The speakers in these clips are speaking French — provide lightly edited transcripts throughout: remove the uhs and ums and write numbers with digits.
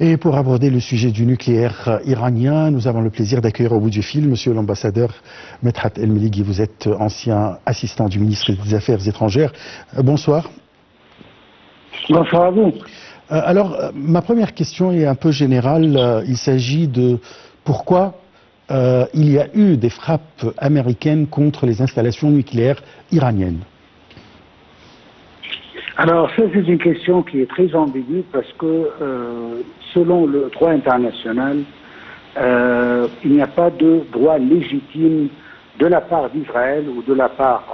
Et pour aborder le sujet du nucléaire iranien, nous avons le plaisir d'accueillir au bout du fil Monsieur l'ambassadeur Medhat El-Meligui. Vous êtes ancien assistant du ministre des Affaires étrangères. Bonsoir. Bonsoir à vous. Alors, ma première question est un peu générale. Il s'agit de pourquoi il y a eu des frappes américaines contre les installations nucléaires iraniennes. Alors, ça, c'est une question qui est très ambiguë parce que, selon le droit international, il n'y a pas de droit légitime de la part d'Israël ou de la part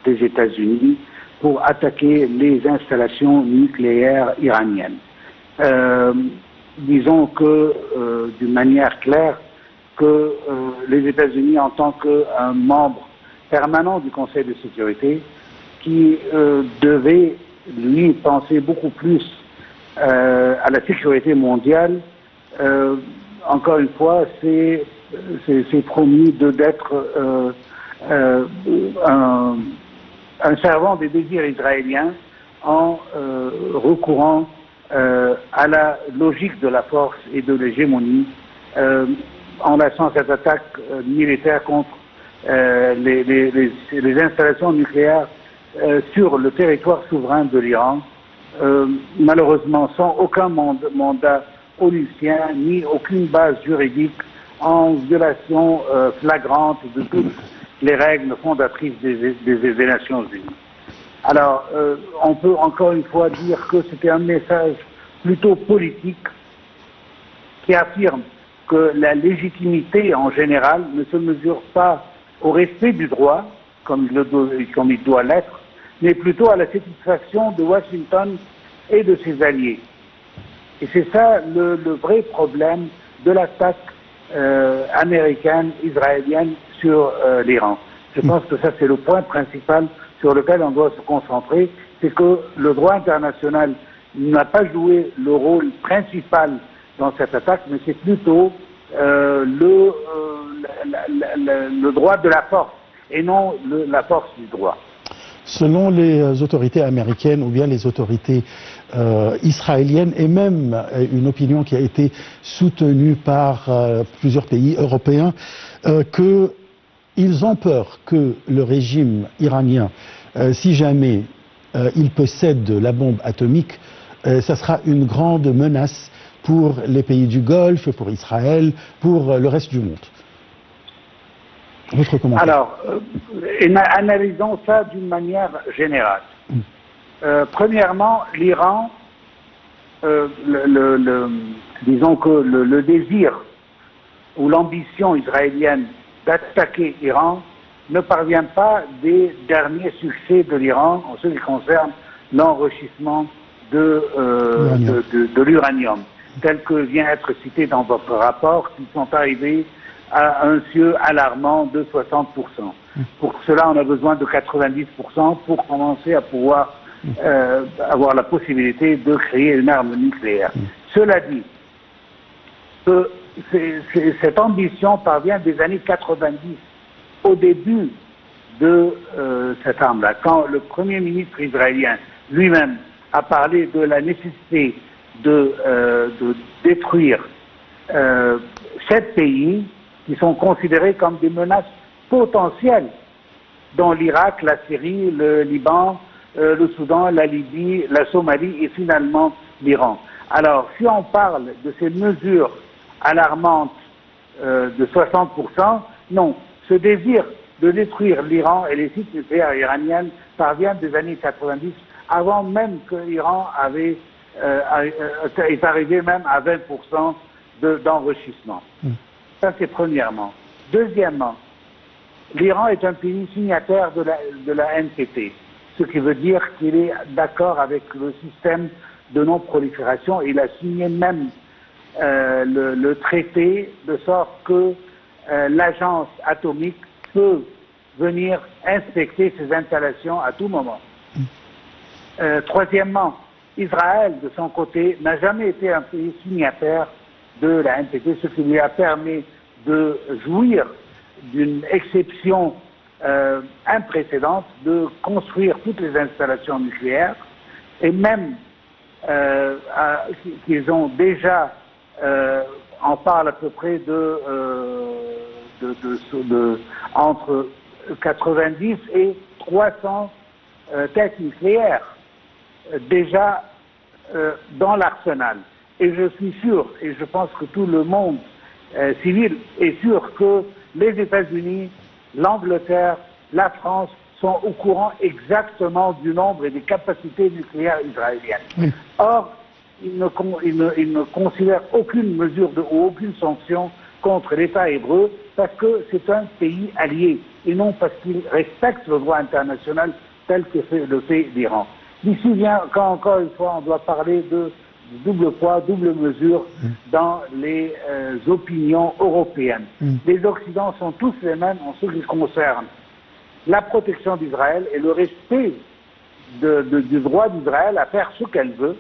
des États-Unis pour attaquer les installations nucléaires iraniennes. Disons que, d'une manière claire, que les États-Unis, en tant qu'un membre permanent du Conseil de sécurité, qui devait lui penser beaucoup plus à la sécurité mondiale, encore une fois, c'est promis d'être un servant des désirs israéliens en recourant à la logique de la force et de l'hégémonie, en lançant cette attaque militaire contre les installations nucléaires sur le territoire souverain de l'Iran, malheureusement sans aucun mandat onusien ni aucune base juridique, en violation flagrante de toutes les règles fondatrices des Nations Unies. Alors, on peut encore une fois dire que c'était un message plutôt politique qui affirme que la légitimité en général ne se mesure pas au respect du droit, comme il doit l'être, mais plutôt à la satisfaction de Washington et de ses alliés. Et c'est ça le vrai problème de l'attaque américaine, israélienne sur l'Iran. Je pense que ça c'est le point principal sur lequel on doit se concentrer, c'est que le droit international n'a pas joué le rôle principal dans cette attaque, mais c'est plutôt le droit de la force et non la force du droit. Selon les autorités américaines ou bien les autorités israéliennes, et même une opinion qui a été soutenue par plusieurs pays européens, qu'ils ont peur que le régime iranien, si jamais il possède la bombe atomique, ça sera une grande menace pour les pays du Golfe, pour Israël, pour le reste du monde. Votre commentaire. Alors, analysons ça d'une manière générale. Premièrement, l'Iran, disons que le désir ou l'ambition israélienne d'attaquer l'Iran ne parvient pas des derniers succès de l'Iran en ce qui concerne l'enrichissement de l'uranium, tel que vient être cité dans votre rapport, qui sont arrivés à un seuil alarmant de 60%. Pour cela, on a besoin de 90% pour commencer à pouvoir avoir la possibilité de créer une arme nucléaire. Cela dit, cette ambition parvient des années 90, au début de cette arme-là, quand le Premier ministre israélien lui-même a parlé de la nécessité de détruire 7 pays qui sont considérés comme des menaces potentielles, dont l'Irak, la Syrie, le Liban, le Soudan, la Libye, la Somalie et finalement l'Iran. Alors, si on parle de ces mesures alarmantes de 60%, non, ce désir de détruire l'Iran et les sites nucléaires iraniens parvient des années 90, avant même que l'Iran est arrivé même à 20% d'enrichissement. Ça, c'est premièrement. Deuxièmement, l'Iran est un pays signataire de la NPT, ce qui veut dire qu'il est d'accord avec le système de non-prolifération. Il a signé même le traité de sorte que l'agence atomique peut venir inspecter ces installations à tout moment. Troisièmement, Israël, de son côté, n'a jamais été un pays signataire de la NPT, ce qui lui a permis de jouir d'une exception imprécédente de construire toutes les installations nucléaires et même qu'ils ont déjà on parle à peu près entre 90 et 300 têtes nucléaires déjà dans l'arsenal. Et je suis sûr, et je pense que tout le monde civil est sûr que les États-Unis, l'Angleterre, la France sont au courant exactement du nombre et des capacités nucléaires israéliennes. Oui. Or, ils ne considèrent aucune mesure ou aucune sanction contre l'État hébreu parce que c'est un pays allié et non parce qu'il respecte le droit international tel que le fait l'Iran. D'ici vient, quand encore une fois on doit parler de double poids, double mesure dans les opinions européennes. Les Occidentaux sont tous les mêmes en ce qui concerne la protection d'Israël et le respect du droit d'Israël à faire ce qu'elle veut.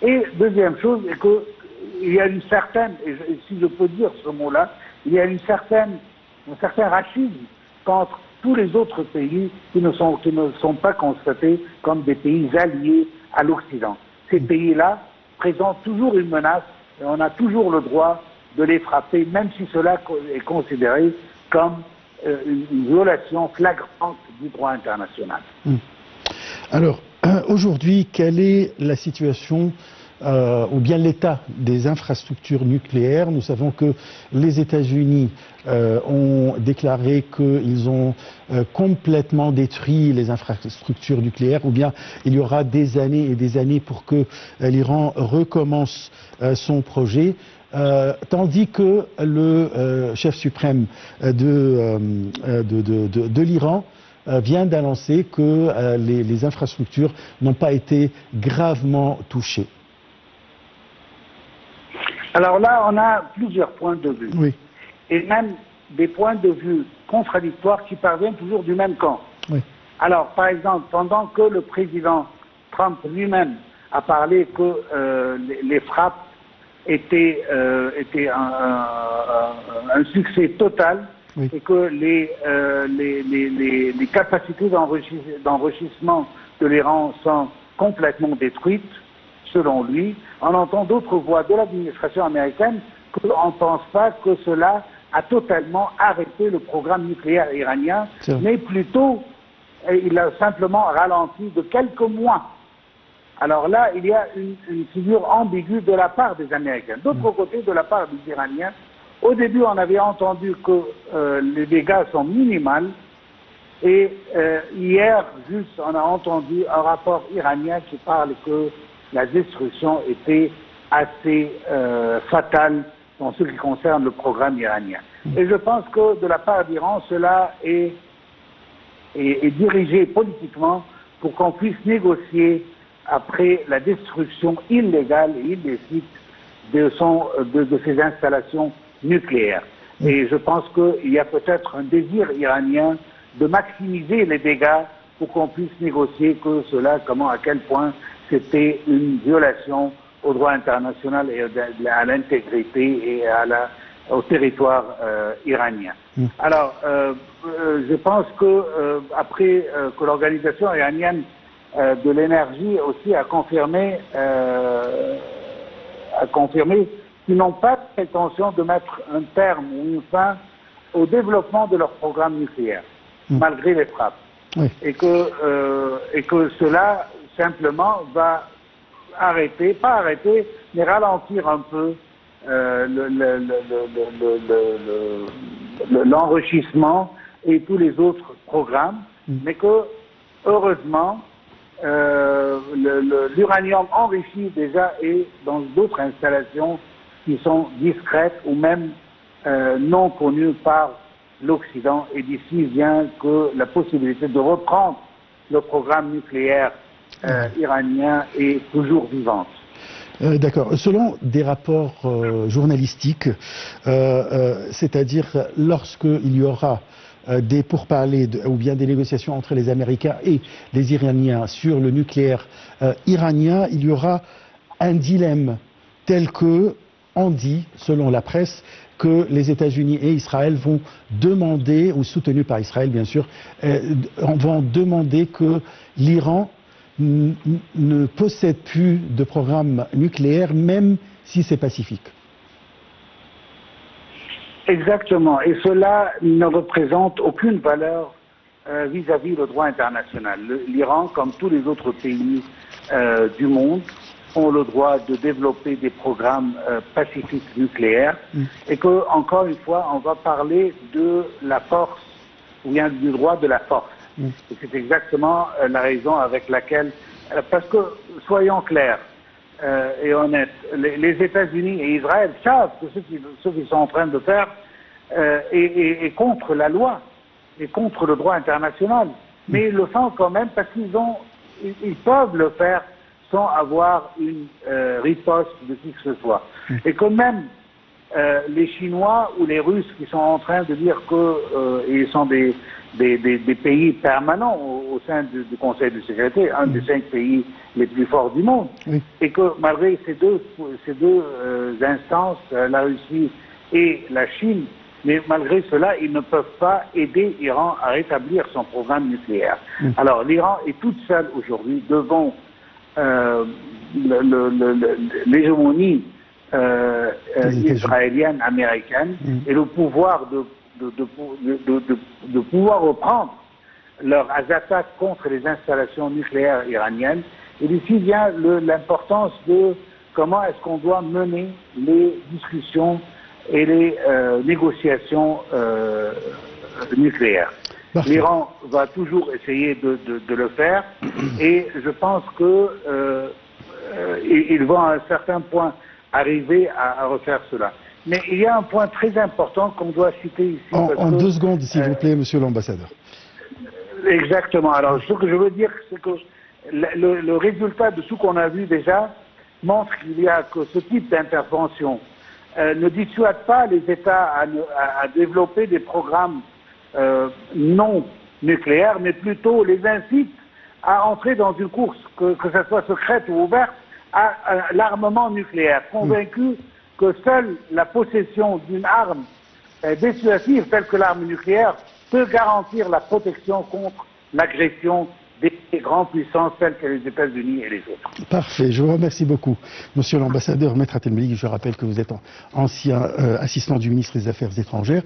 Et deuxième chose, c'est qu'il y a une certaine, et si je peux dire ce mot-là, il y a un certain racisme contre tous les autres pays qui ne sont pas constatés comme des pays alliés à l'Occident. Ces pays-là présentent toujours une menace et on a toujours le droit de les frapper, même si cela est considéré comme une violation flagrante du droit international. Alors, aujourd'hui, quelle est la situation ou bien l'état des infrastructures nucléaires? Nous savons que les États-Unis ont déclaré qu'ils ont complètement détruit les infrastructures nucléaires, ou bien il y aura des années et des années pour que l'Iran recommence son projet. Tandis que le chef suprême de l'Iran vient d'annoncer que les infrastructures n'ont pas été gravement touchées. Alors là, on a plusieurs points de vue. Oui. Et même des points de vue contradictoires qui parviennent toujours du même camp. Oui. Alors, par exemple, pendant que le président Trump lui-même a parlé que les frappes étaient un succès total, oui, et que les capacités d'enrichissement de l'Iran sont complètement détruites, selon lui, on entend d'autres voix de l'administration américaine qu'on ne pense pas que cela a totalement arrêté le programme nucléaire iranien, mais plutôt il a simplement ralenti de quelques mois. Alors là, il y a une figure ambiguë de la part des Américains. D'autre côté, de la part des Iraniens, au début, on avait entendu que les dégâts sont minimaux, et hier, juste, on a entendu un rapport iranien qui parle que la destruction était assez fatale en ce qui concerne le programme iranien. Et je pense que de la part d'Iran, cela est dirigé politiquement pour qu'on puisse négocier après la destruction illégale et illicite de ces installations nucléaires. Et je pense qu'il y a peut-être un désir iranien de maximiser les dégâts pour qu'on puisse négocier que cela, à quel point c'était une violation au droit international et à l'intégrité et au territoire iranien. Alors, je pense que après que l'organisation iranienne de l'énergie aussi a confirmé qu'ils n'ont pas l'intention de mettre un terme ou une fin au développement de leur programme nucléaire, malgré les frappes. Oui. Et que cela simplement va arrêter, pas arrêter, mais ralentir un peu l'enrichissement et tous les autres programmes, mais que, heureusement, l'uranium enrichi déjà est dans d'autres installations qui sont discrètes ou même non connues par l'Occident, et d'ici vient que la possibilité de reprendre le programme nucléaire iranien est toujours vivante. D'accord. Selon des rapports journalistiques, c'est-à-dire lorsqu'il y aura des pourparlers ou bien des négociations entre les Américains et les Iraniens sur le nucléaire iranien, il y aura un dilemme tel que, on dit, selon la presse, que les États-Unis et Israël vont demander, ou soutenus par Israël bien sûr, vont demander que l'Iran ne possède plus de programme nucléaire, même si c'est pacifique. Exactement. Et cela ne représente aucune valeur vis-à-vis le droit international. L'Iran, comme tous les autres pays du monde, ont le droit de développer des programmes pacifiques nucléaires et que, encore une fois, on va parler de la force ou bien du droit de la force. Et c'est exactement la raison avec laquelle, parce que, soyons clairs et honnêtes, les États-Unis et Israël savent que ce qu'ils sont en train de faire est contre la loi et contre le droit international. Mais ils le font quand même parce ils peuvent le faire sans avoir une riposte de qui que ce soit. Et que même les Chinois ou les Russes qui sont en train de dire qu'ils sont des pays permanents au sein du Conseil de sécurité, un des 5 pays les plus forts du monde, et que malgré ces deux instances, la Russie et la Chine, mais malgré cela, ils ne peuvent pas aider l'Iran à rétablir son programme nucléaire. Alors l'Iran est toute seule aujourd'hui devant l'hégémonie israélienne, américaine, et le pouvoir de pouvoir reprendre leurs attaques contre les installations nucléaires iraniennes. Et d'ici vient l'importance de comment est-ce qu'on doit mener les discussions et les négociations nucléaires. L'Iran va toujours essayer de le faire et je pense qu'ils vont à un certain point arriver à refaire cela. Mais il y a un point très important qu'on doit citer ici. En 2 secondes, s'il vous plaît, monsieur l'ambassadeur. Exactement. Alors, ce que je veux dire, c'est que le résultat de ce qu'on a vu déjà montre que ce type d'intervention ne dissuade pas les États à développer des programmes non nucléaires, mais plutôt les incite à entrer dans une course, que ce soit secrète ou ouverte, à l'armement nucléaire, convaincus que seule la possession d'une arme dissuasive telle que l'arme nucléaire peut garantir la protection contre l'agression des grandes puissances telles que les États-Unis et les autres. Parfait, je vous remercie beaucoup. Monsieur l'ambassadeur, Maître Atenbeli, je rappelle que vous êtes ancien assistant du ministre des Affaires étrangères.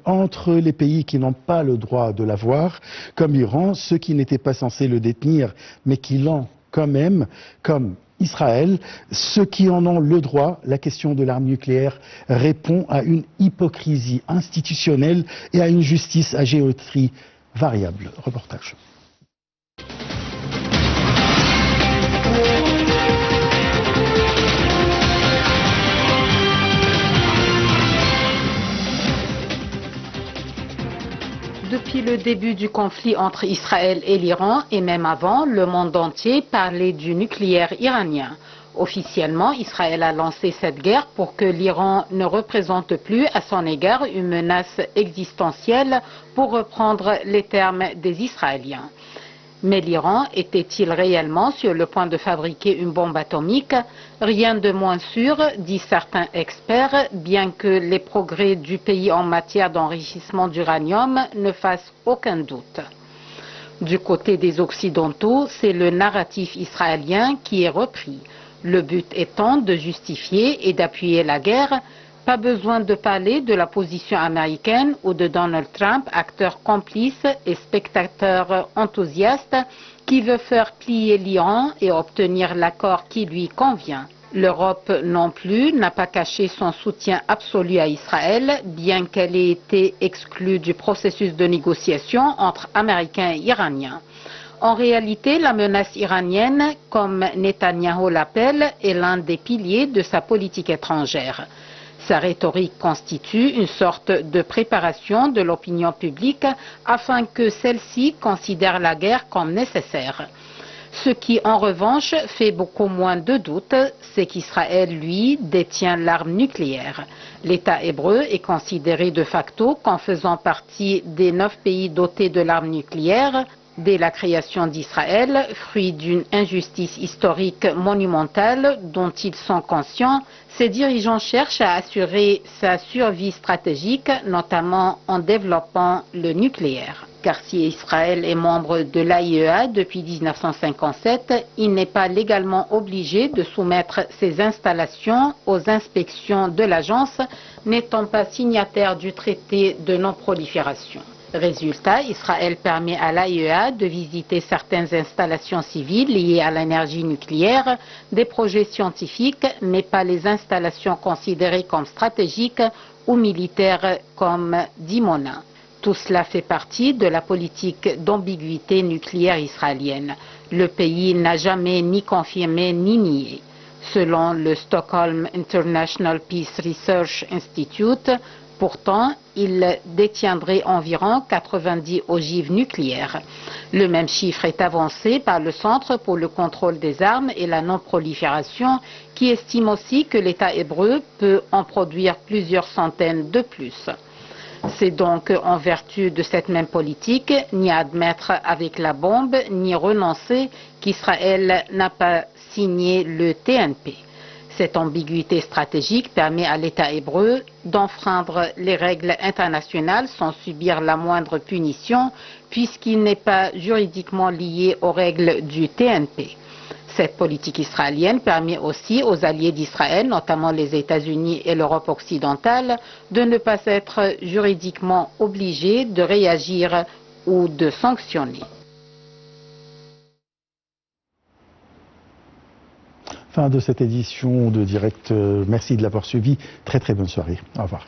Entre les pays qui n'ont pas le droit de l'avoir, comme l'Iran, ceux qui n'étaient pas censés le détenir, mais qui l'ont quand même, comme Israël, ceux qui en ont le droit, la question de l'arme nucléaire répond à une hypocrisie institutionnelle et à une justice à géométrie variable. Reportage. Depuis le début du conflit entre Israël et l'Iran, et même avant, le monde entier parlait du nucléaire iranien. Officiellement, Israël a lancé cette guerre pour que l'Iran ne représente plus à son égard une menace existentielle, pour reprendre les termes des Israéliens. Mais l'Iran était-il réellement sur le point de fabriquer une bombe atomique? Rien de moins sûr, disent certains experts, bien que les progrès du pays en matière d'enrichissement d'uranium ne fassent aucun doute. Du côté des Occidentaux, c'est le narratif israélien qui est repris. Le but étant de justifier et d'appuyer la guerre. Pas besoin de parler de la position américaine ou de Donald Trump, acteur complice et spectateur enthousiaste qui veut faire plier l'Iran et obtenir l'accord qui lui convient. L'Europe non plus n'a pas caché son soutien absolu à Israël, bien qu'elle ait été exclue du processus de négociation entre Américains et Iraniens. En réalité, la menace iranienne, comme Netanyahou l'appelle, est l'un des piliers de sa politique étrangère. Sa rhétorique constitue une sorte de préparation de l'opinion publique afin que celle-ci considère la guerre comme nécessaire. Ce qui, en revanche, fait beaucoup moins de doute, c'est qu'Israël, lui, détient l'arme nucléaire. L'État hébreu est considéré de facto comme faisant partie des 9 pays dotés de l'arme nucléaire. Dès la création d'Israël, fruit d'une injustice historique monumentale dont ils sont conscients, ses dirigeants cherchent à assurer sa survie stratégique, notamment en développant le nucléaire. Car si Israël est membre de l'AIEA depuis 1957, il n'est pas légalement obligé de soumettre ses installations aux inspections de l'agence, n'étant pas signataire du traité de non-prolifération. Résultat, Israël permet à l'AIEA de visiter certaines installations civiles liées à l'énergie nucléaire, des projets scientifiques, mais pas les installations considérées comme stratégiques ou militaires comme Dimona. Tout cela fait partie de la politique d'ambiguïté nucléaire israélienne. Le pays n'a jamais ni confirmé ni nié. Selon le Stockholm International Peace Research Institute, pourtant, il détiendrait environ 90 ogives nucléaires. Le même chiffre est avancé par le Centre pour le contrôle des armes et la non-prolifération, qui estime aussi que l'État hébreu peut en produire plusieurs centaines de plus. C'est donc en vertu de cette même politique, ni admettre avec la bombe, ni renoncer, qu'Israël n'a pas signé le TNP. Cette ambiguïté stratégique permet à l'État hébreu d'enfreindre les règles internationales sans subir la moindre punition, puisqu'il n'est pas juridiquement lié aux règles du TNP. Cette politique israélienne permet aussi aux alliés d'Israël, notamment les États-Unis et l'Europe occidentale, de ne pas être juridiquement obligés de réagir ou de sanctionner. Fin de cette édition de Direct. Merci de l'avoir suivi. Très très bonne soirée. Au revoir.